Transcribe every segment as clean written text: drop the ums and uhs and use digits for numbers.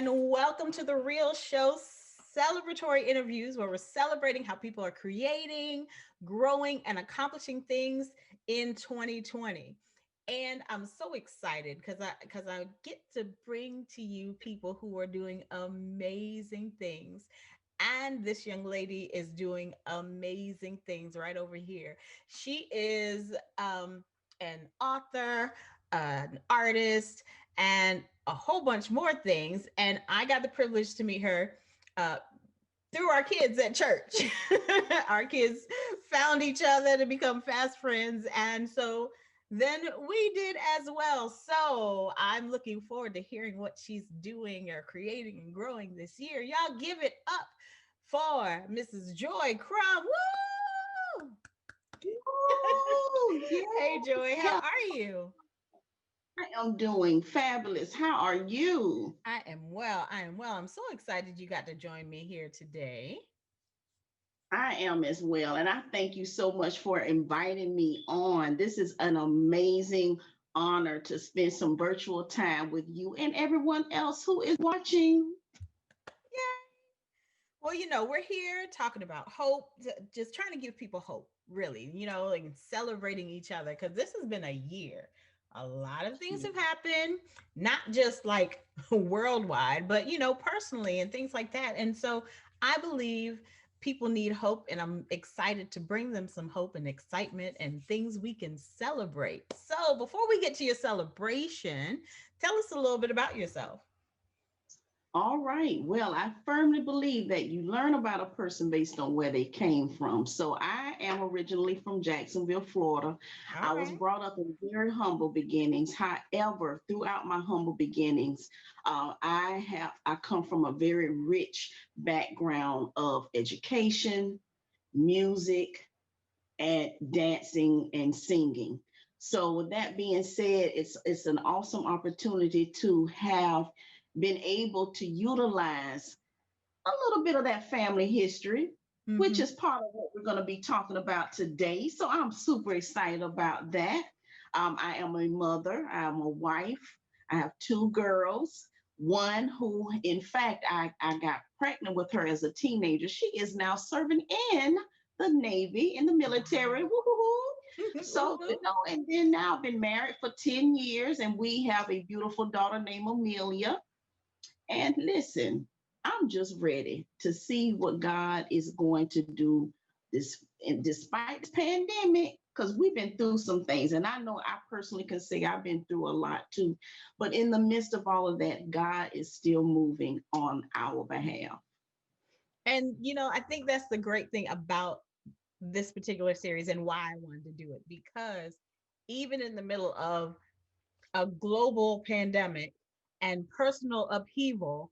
and welcome to The Real Show, celebratory interviews where we're celebrating how people are creating, growing, and accomplishing things in 2020. And I'm so excited because I get to bring to you people who are doing amazing things. And this young lady is doing amazing things right over here. She is an author, an artist, and a whole bunch more things. And I got the privilege to meet her uh, through our kids at church. Our kids found each other to become fast friends. And so then we did as well. So I'm looking forward to hearing what she's doing or creating and growing this year. Y'all give it up for Mrs. Joy Crum. Woo! Oh, Hey, Joy, how yeah, are you? I am doing fabulous. How are you? I am well. I am well. I'm so excited you got to join me here today. I am as well. And I thank you so much for inviting me on. This is an amazing honor to spend some virtual time with you and everyone else who is watching. Yeah. Well, we're here talking about hope, just trying to give people hope, really, like celebrating each other because this has been a year. A lot of things have happened, not just like worldwide, but, personally and things like that. And so I believe people need hope, and I'm excited to bring them some hope and excitement and things we can celebrate. So before we get to your celebration, tell us a little bit about yourself. All right. Well, I firmly believe that you learn about a person based on where they came from. So I am originally from Jacksonville, Florida. All I was right. brought up in very humble beginnings. However, throughout my humble beginnings, I come from a very rich background of education, music, and dancing and singing. So with that being said, it's an awesome opportunity to have been able to utilize a little bit of that family history, which Mm-hmm. is part of what we're going to be talking about today. So I'm super excited about that. I am a mother, I'm a wife, I have two girls. One who, in fact, I got pregnant with her as a teenager. She is now serving in the Navy, in the military. Wow. Woo-hoo-hoo. Woo So, woo. and then now I've been married for 10 years, and we have a beautiful daughter named Amelia. And listen, I'm just ready to see what God is going to do this, and despite this pandemic, because we've been through some things. And I know I personally can say I've been through a lot too. But in the midst of all of that, God is still moving on our behalf. And I think that's the great thing about this particular series and why I wanted to do it, because even in the middle of a global pandemic and personal upheaval,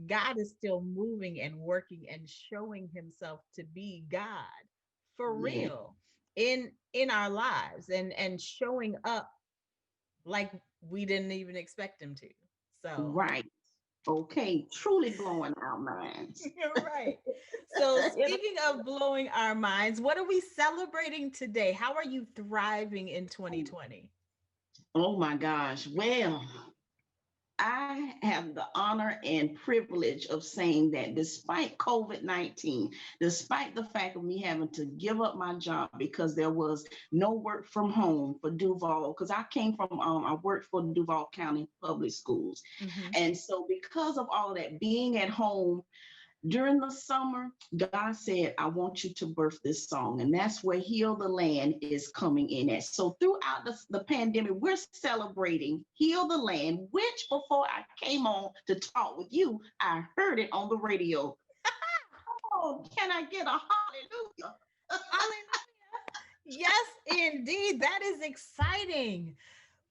God is still moving and working and showing himself to be God for Yeah, real in our lives, and showing up like we didn't even expect him to. So, right. Okay, truly blowing our minds. you're right. So, speaking of blowing our minds, what are we celebrating today? How are you thriving in 2020? Oh my gosh. Well, I have the honor and privilege of saying that despite COVID-19, despite the fact of me having to give up my job because there was no work from home for Duval, because I came from, I worked for Duval County Public Schools. Hmm. And so, because of all of that, being at home during the summer, God said, I want you to birth this song. And that's where Heal the Land is coming in at. So throughout the pandemic, we're celebrating Heal the Land, which before I came on to talk with you, I heard it on the radio. Oh, can I get a hallelujah? Hallelujah. Yes, indeed. That is exciting.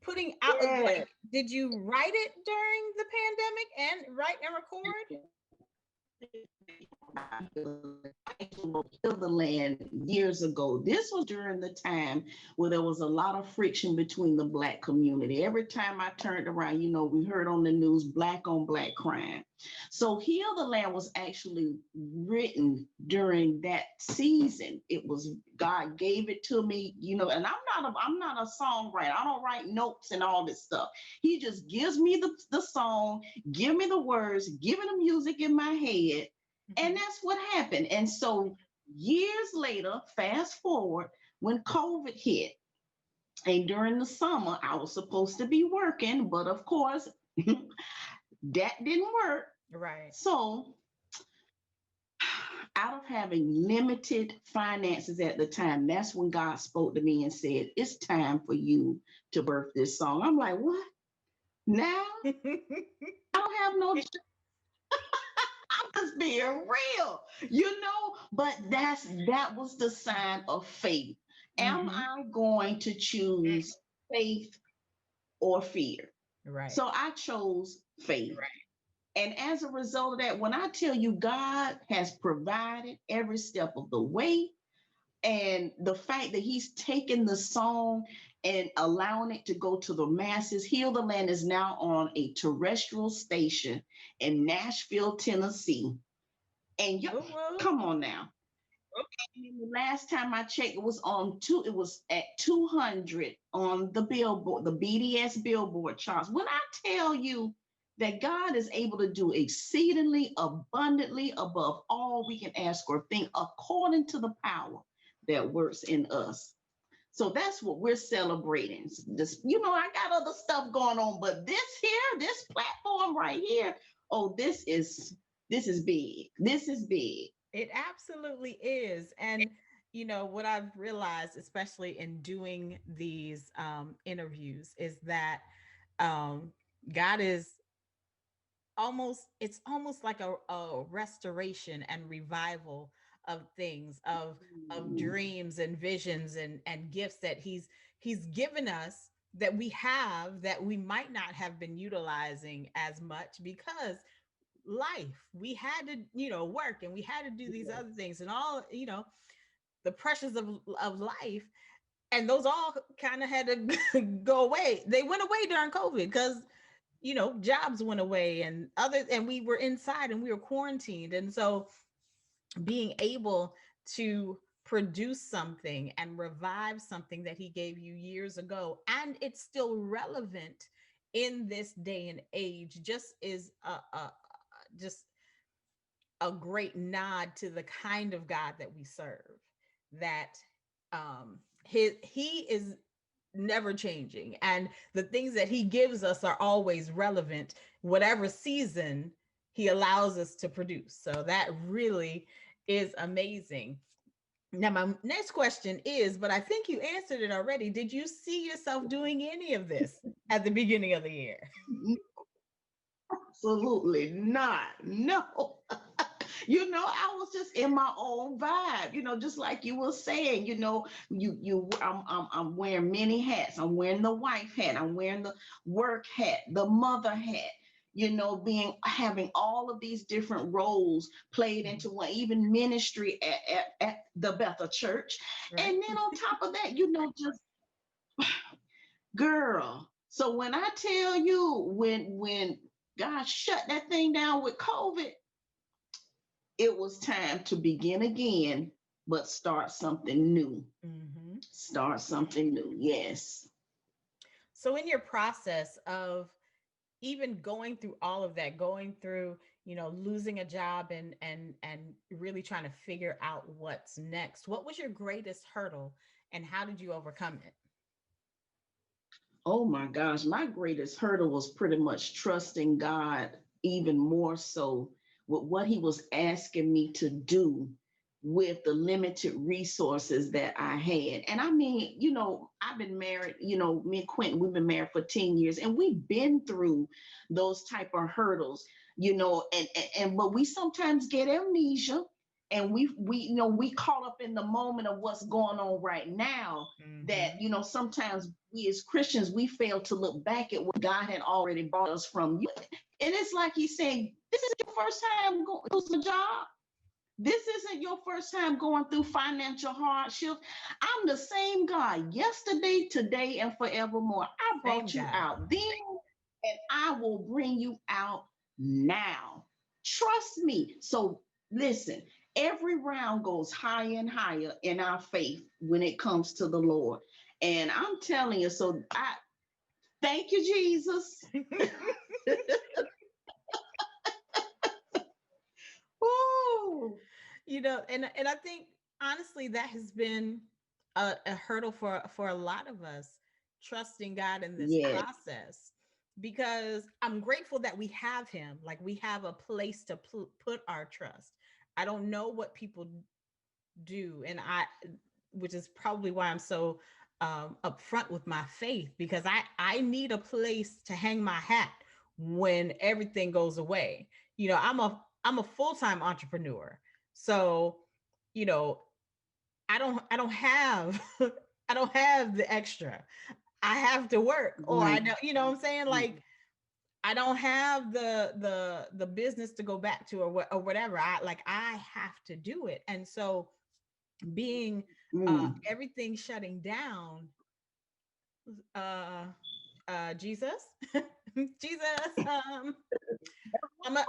Putting out, Yeah. like, did you write it during the pandemic and write and record? Heal the Land years ago. This was during the time where there was a lot of friction between the Black community. Every time I turned around, we heard on the news Black on Black crime. So Heal the Land was actually written during that season. It was God gave it to me, and I'm not a songwriter. I don't write notes and all this stuff. He just gives me the song, give me the words, give me the music in my head, and that's what happened. And so years later, fast forward, when COVID hit, and during the summer, I was supposed to be working, but of course, that didn't work. Right. So, out of having limited finances at the time, that's when God spoke to me and said, "It's time for you to birth this song." I'm like, "What? Now? I don't have no I'm just being real, but that was the sign of faith. Am Mm-hmm. I going to choose faith or fear? Right. So I chose faith. And as a result of that, when I tell you God has provided every step of the way, and the fact that he's taken the song and allowing it to go to the masses. Heal the Land is now on a terrestrial station in Nashville, Tennessee. And Whoop, whoop. come on now. And the last time I checked, it was at 200 on the Billboard, the BDS Billboard charts. When I tell you that God is able to do exceedingly abundantly above all we can ask or think, according to the power that works in us. So that's what we're celebrating. This, I got other stuff going on, but this platform right here, oh, this is big. This is big. It absolutely is. And, what I've realized, especially in doing these interviews, is that um, God is it's almost like a restoration and revival of things, of dreams and visions and gifts that he's given us that we have that we might not have been utilizing as much because life we had to work and we had to do these other things and all the pressures of life, and those all kind of had to go away. They went away during COVID because jobs went away and we were inside and we were quarantined, and so being able to produce something and revive something that he gave you years ago and it's still relevant in this day and age just is just a great nod to the kind of God that we serve. That he is never changing, and the things that he gives us are always relevant, whatever season he allows us to produce. So that really is amazing. Now, my next question is, but I think you answered it already. Did you see yourself doing any of this at the beginning of the year? Absolutely not. No. I was just in my own vibe, just like you were saying, I'm wearing many hats. I'm wearing the wife hat, I'm wearing the work hat, the mother hat, being having all of these different roles played into one, even ministry at the Bethel Church. Right. And then on top of that, just girl. So when I tell you when God shut that thing down with COVID, it was time to begin again, but start something new. Mm-hmm. Start something new. Yes. So, in your process of even going through all of that, going through, losing a job and really trying to figure out what's next, what was your greatest hurdle and how did you overcome it? Oh my gosh, my greatest hurdle was pretty much trusting God even more so with what He was asking me to do with the limited resources that I had. And I mean, I've been married, me and Quentin, we've been married for 10 years and we've been through those type of hurdles, but we sometimes get amnesia and we caught up in the moment of what's going on right now, that Mm-hmm. sometimes we as Christians we fail to look back at what God had already brought us from. And it's like he's saying, this is your first time losing a job. This isn't your first time going through financial hardship. I'm the same God yesterday, today, and forevermore. I Same brought you God. out then, and I will bring you out now. Trust me. So, listen, every round goes higher and higher in our faith when it comes to the Lord. And I'm telling you, so I thank you, Jesus. Woo! And I think honestly that has been a hurdle for a lot of us, trusting God in this Yes. process, because I'm grateful that we have him, like we have a place to put our trust. I don't know what people do, and I which is probably why I'm so upfront with my faith, because I need a place to hang my hat when everything goes away. I'm a full-time entrepreneur. So, you know, I don't have I don't have the extra. I have to work, or I Right. know, what I'm saying? Like I don't have the business to go back to, or whatever. I have to do it. And so being Mm. everything shutting down, uh Jesus, Jesus, I'm a,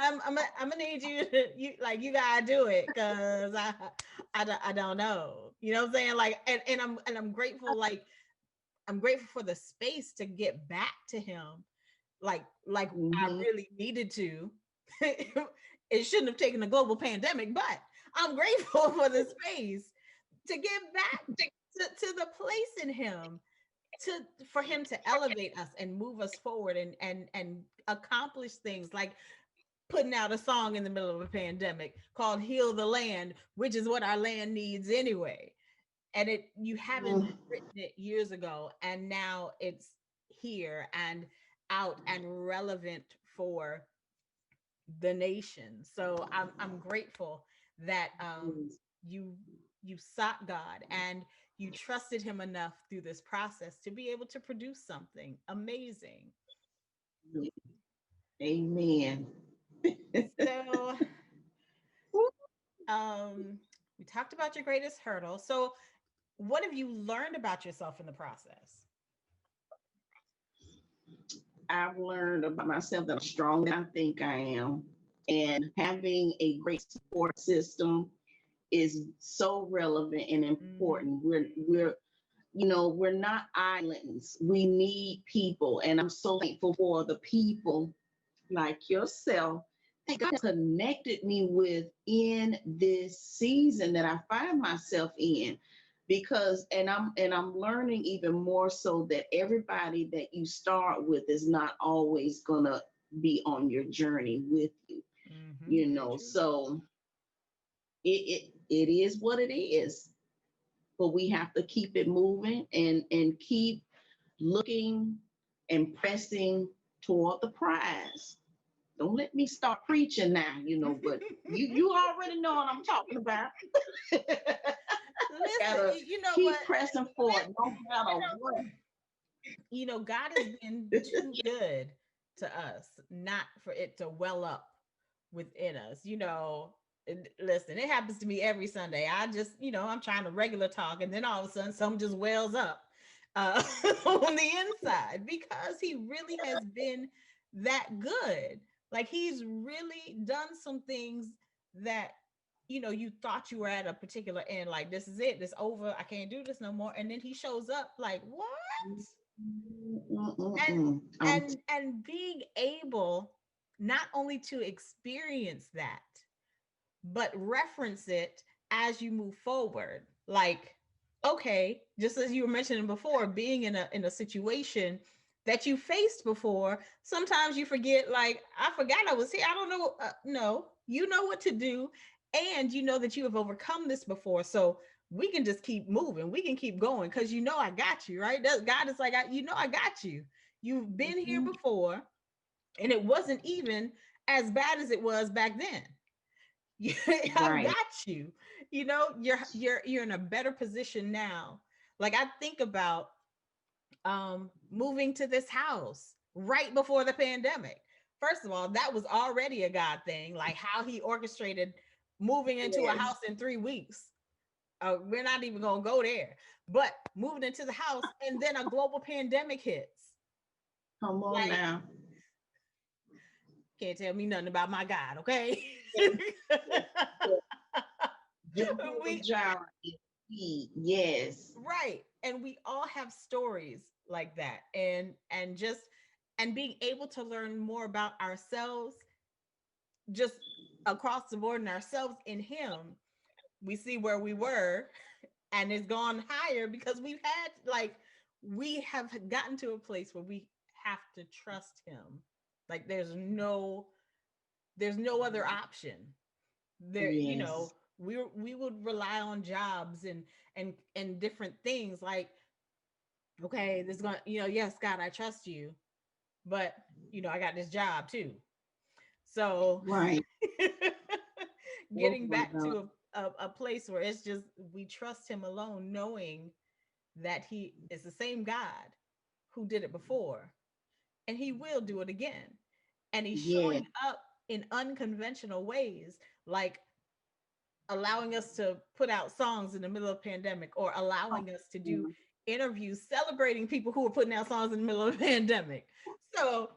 I'm gonna need you to, you gotta do it, because I don't know, what I'm saying, like, and I'm grateful, like I'm grateful for the space to get back to him, like I Mhm. really needed to. It shouldn't have taken a global pandemic, but I'm grateful for the space to get back to the place in him, to for him to elevate us and move us forward, and accomplish things like putting out a song in the middle of a pandemic called Heal the Land, which is what our land needs anyway. And you haven't Mm. written it years ago, and now it's here and out and relevant for the nation. So I'm grateful that you you sought God, and you trusted him enough through this process to be able to produce something amazing. Amen. So um we talked about your greatest hurdle. So what have you learned about yourself in the process? I've learned about myself that I'm stronger than I think I am. And having a great support system is so relevant and Mm-hmm. important. We're not islands. We need people. And I'm so thankful for the people like yourself that God has connected me with in this season that I find myself in. Because and I'm learning even more so that everybody that you start with is not always gonna be on your journey with you, Mm-hmm. you Very know. true. So it is what it is, but we have to keep it moving and keep looking and pressing toward the prize. Don't let me start preaching now, but you already know what I'm talking about. Listen, Gotta you know what? keep pressing forward no matter what. God has been too good to us not for it to well up within us. Listen, it happens to me every Sunday. I just, I'm trying to regular talk, and then all of a sudden something just wells up uh, on the inside, because he really has been that good. Like he's really done some things that you thought you were at a particular end, like this is it, this over, I can't do this no more, and then he shows up like, what? and Mm-mm-mm. and being able not only to experience that, but reference it as you move forward. Like, okay, just as you were mentioning before, being in a situation that you faced before, sometimes you forget, like, I forgot I was here, I don't know. No, you know what to do, and you know that you have overcome this before. So we can just keep moving, we can keep going, because I got you, right? God is like, I got you. You've been here Mhm. before, and it wasn't even as bad as it was back then. I've Right. got you. You're in a better position now. Like I think about moving to this house right before the pandemic. first of all, that was already a God thing, like how he orchestrated moving into a Yes. house in 3 weeks. We're not even going to go there, but moving into the house and then a global pandemic hits. Come on Like, now. can't tell me nothing about my God, okay? Jehovah we Jireh is he. Yes. right, and we all have stories like that, and just and being able to learn more about ourselves just across the board and ourselves in him, we see where we were and it's gone higher because we have gotten to a place where we have to trust him. Like there's no other option. There, Yes. we would rely on jobs and different things like, okay, this is going to, yes, God, I trust you, but I got this job too. So Right. Oh getting my back God. to a place where it's just we trust him alone, knowing that he is the same God who did it before and he will do it again. And he's Yes. showing up in unconventional ways, like allowing us to put out songs in the middle of pandemic or allowing us to do interviews celebrating people who are putting out songs in the middle of a pandemic. So,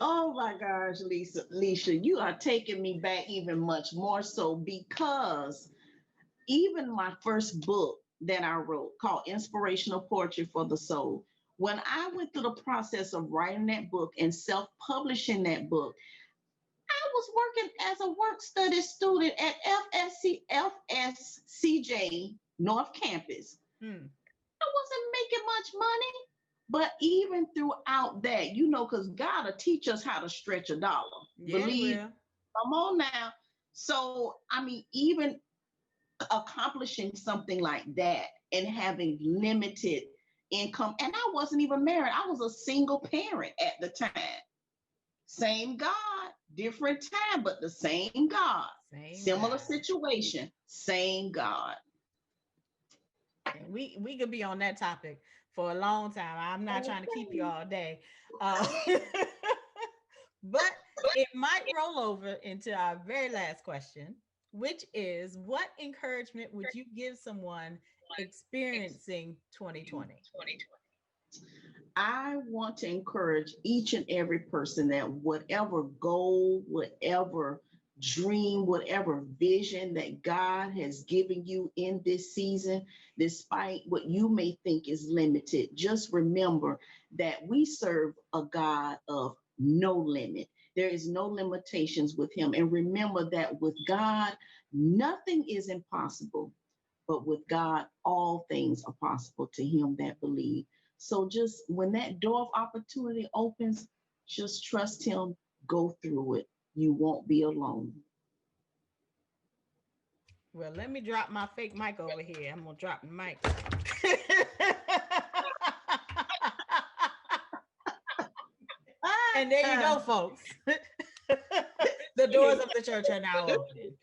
Oh my gosh, Lisa, you are taking me back even much more so because even my first book that I wrote called Inspirational Poetry for the Soul, when I went through the process of writing that book and self-publishing that book, I was working as a work study student at FSCJ North Campus. hmm, I wasn't making much money. But even throughout that, because God will teach us how to stretch a dollar. yeah, he Believe, will. come on now. So, I mean, even accomplishing something like that and having limited income, and I wasn't even married, I was a single parent at the time. Same God, different time, but the same God. Same Similar God. situation, same God. And we could be on that topic for a long time. I'm not trying to keep you all day. Uh, but it might roll over into our very last question, which is what encouragement would you give someone experiencing 2020? I want to encourage each and every person that whatever goal, whatever dream, whatever vision that God has given you in this season, despite what you may think is limited, just remember that we serve a God of no limit. There is no limitations with him. And remember that with God, nothing is impossible. But with God, all things are possible to him that believe. So just when that door of opportunity opens, just trust him, go through it. You won't be alone. Well, let me drop my fake mic over here. I'm gonna drop the mic. And there you go, Ah, folks. The doors of the church are now open.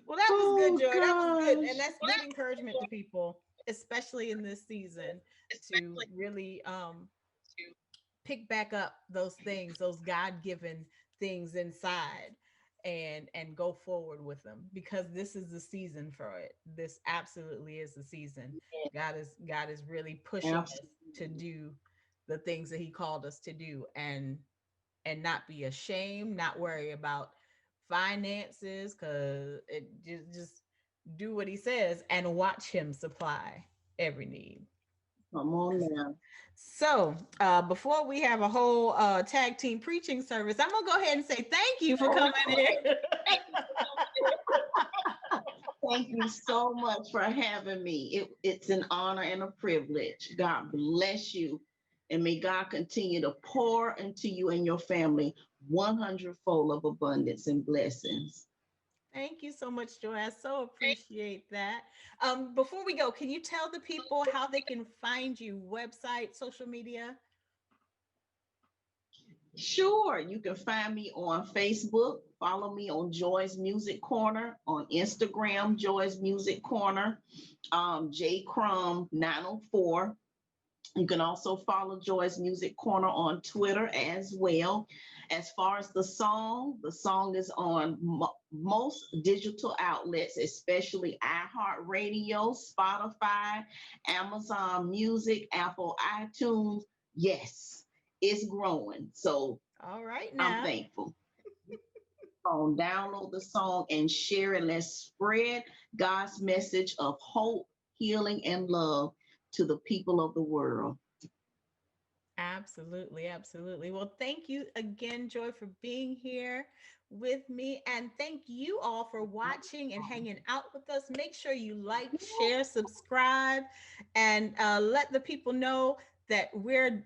Well, that was good, oh Joy. That was good. And gosh. that's good encouragement to people, especially in this season, to really pick back up those things, those God-given things inside and go forward with them because this is the season for it. This absolutely is the season. God is really pushing us to Absolutely. do the things that he called us to do and not be ashamed, not worry about finances cuz it just do what he says and watch him supply every need. Come on now. So, before we have a whole tag team preaching service, I'm gonna go ahead and say thank you for coming in. Thank you so much for having me. It's an honor and a privilege. God bless you. And may God continue to pour into you and your family 100-fold of abundance and blessings. Thank you so much, Joy. I so appreciate that. Before we go, can you tell the people how they can find you? Website, social media? Sure, you can find me on Facebook. Follow me on Joy's Music Corner, on Instagram, Joy's Music Corner, J Crum 904. You can also follow Joy's Music Corner on Twitter as well. As far as the song is on most digital outlets, especially iHeartRadio, Spotify, Amazon Music, Apple iTunes. Yes, it's growing. So All right I'm now. thankful. Download the song and share it. Let's spread God's message of hope, healing, and love to the people of the world. Absolutely, absolutely. Well, thank you again, Joy, for being here with me. And thank you all for watching and hanging out with us. Make sure you like, share, subscribe, and let the people know that we're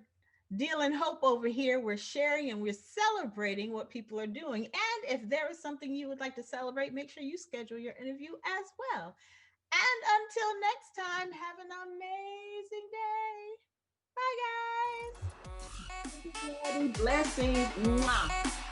dealing hope over here. We're sharing and we're celebrating what people are doing. And if there is something you would like to celebrate, make sure you schedule your interview as well. And until next time, have an amazing day. Bye, guys. Blessings. Mwah.